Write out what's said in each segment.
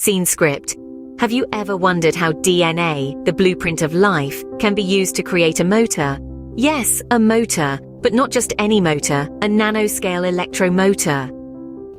Scene script. Have you ever wondered how DNA, the blueprint of life, can be used to create a motor? Yes, a motor, but not just any motor, a nanoscale electromotor.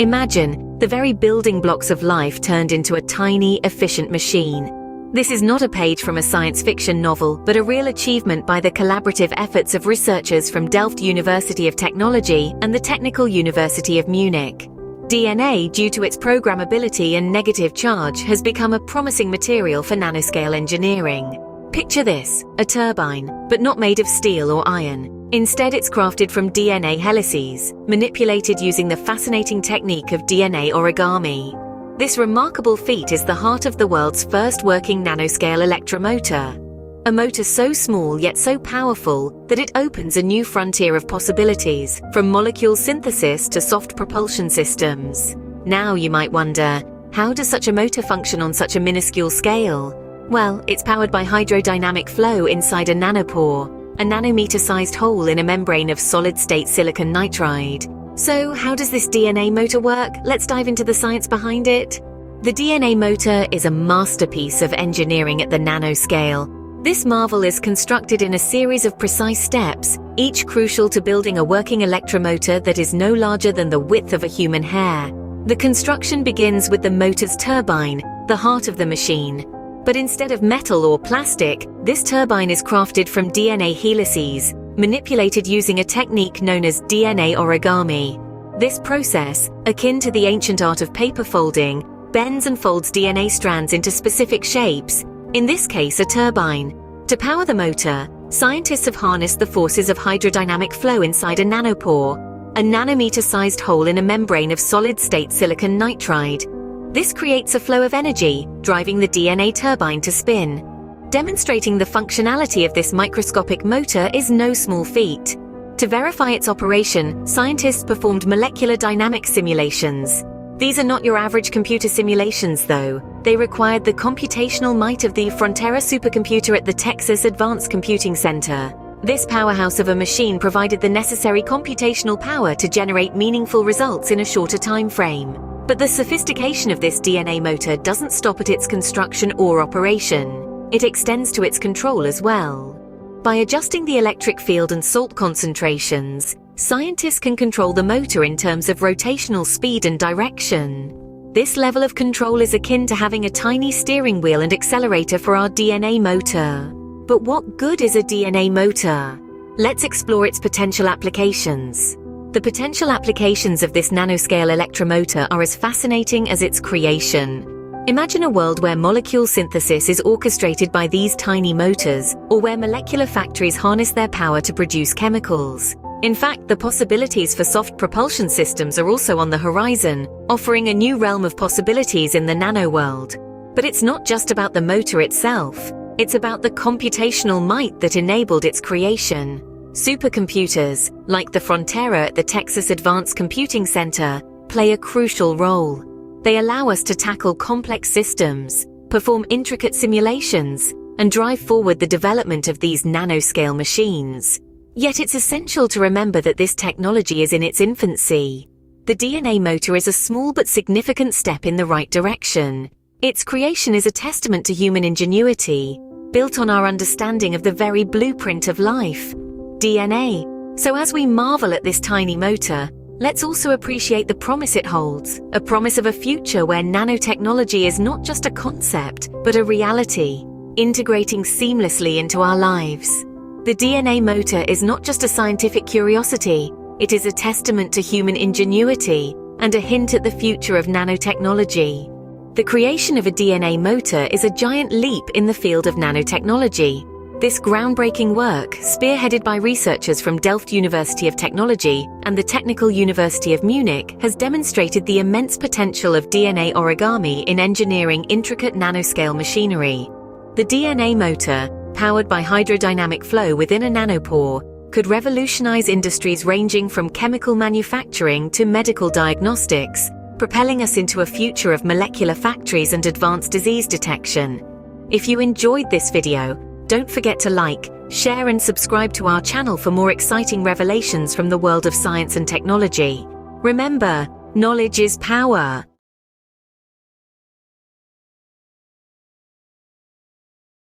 Imagine the very building blocks of life turned into a tiny, efficient machine. This is not a page from a science fiction novel, but a real achievement by the collaborative efforts of researchers from Delft University of Technology and the Technical University of Munich. DNA, due to its programmability and negative charge, has become a promising material for nanoscale engineering. Picture this, a turbine, but not made of steel or iron. Instead, it's crafted from DNA helices, manipulated using the fascinating technique of DNA origami. This remarkable feat is the heart of the world's first working nanoscale electromotor. A motor so small yet so powerful that it opens a new frontier of possibilities, from molecule synthesis to soft propulsion systems. Now you might wonder, how does such a motor function on such a minuscule scale? Well, it's powered by hydrodynamic flow inside a nanopore, a nanometer-sized hole in a membrane of solid-state silicon nitride. So, how does this DNA motor work? Let's dive into the science behind it. The DNA motor is a masterpiece of engineering at the nanoscale. This marvel is constructed in a series of precise steps, each crucial to building a working electromotor that is no larger than the width of a human hair. The construction begins with the motor's turbine, the heart of the machine. But instead of metal or plastic, this turbine is crafted from DNA helices, manipulated using a technique known as DNA origami. This process, akin to the ancient art of paper folding, bends and folds DNA strands into specific shapes, in this case a turbine. To power the motor, scientists have harnessed the forces of hydrodynamic flow inside a nanopore, a nanometer-sized hole in a membrane of solid-state silicon nitride. This creates a flow of energy, driving the DNA turbine to spin. Demonstrating the functionality of this microscopic motor is no small feat. To verify its operation, scientists performed molecular dynamics simulations. These are not your average computer simulations, though. They required the computational might of the Frontera supercomputer at the Texas Advanced Computing Center. This powerhouse of a machine provided the necessary computational power to generate meaningful results in a shorter time frame. But the sophistication of this DNA motor doesn't stop at its construction or operation. It extends to its control as well. By adjusting the electric field and salt concentrations, scientists can control the motor in terms of rotational speed and direction. This level of control is akin to having a tiny steering wheel and accelerator for our DNA motor. But what good is a DNA motor? Let's explore its potential applications. The potential applications of this nanoscale electromotor are as fascinating as its creation. Imagine a world where molecule synthesis is orchestrated by these tiny motors, or where molecular factories harness their power to produce chemicals. In fact, the possibilities for soft propulsion systems are also on the horizon, offering a new realm of possibilities in the nanoworld. But it's not just about the motor itself. It's about the computational might that enabled its creation. Supercomputers, like the Frontera at the Texas Advanced Computing Center, play a crucial role. They allow us to tackle complex systems, perform intricate simulations, and drive forward the development of these nanoscale machines. Yet it's essential to remember that this technology is in its infancy. The DNA motor is a small but significant step in the right direction. Its creation is a testament to human ingenuity, built on our understanding of the very blueprint of life, DNA. So as we marvel at this tiny motor, let's also appreciate the promise it holds, a promise of a future where nanotechnology is not just a concept, but a reality, integrating seamlessly into our lives. The DNA motor is not just a scientific curiosity, it is a testament to human ingenuity and a hint at the future of nanotechnology. The creation of a DNA motor is a giant leap in the field of nanotechnology. This groundbreaking work, spearheaded by researchers from Delft University of Technology and the Technical University of Munich, has demonstrated the immense potential of DNA origami in engineering intricate nanoscale machinery. The DNA motor, powered by hydrodynamic flow within a nanopore, could revolutionize industries ranging from chemical manufacturing to medical diagnostics, propelling us into a future of molecular factories and advanced disease detection. If you enjoyed this video, don't forget to like, share and subscribe to our channel for more exciting revelations from the world of science and technology. Remember, knowledge is power.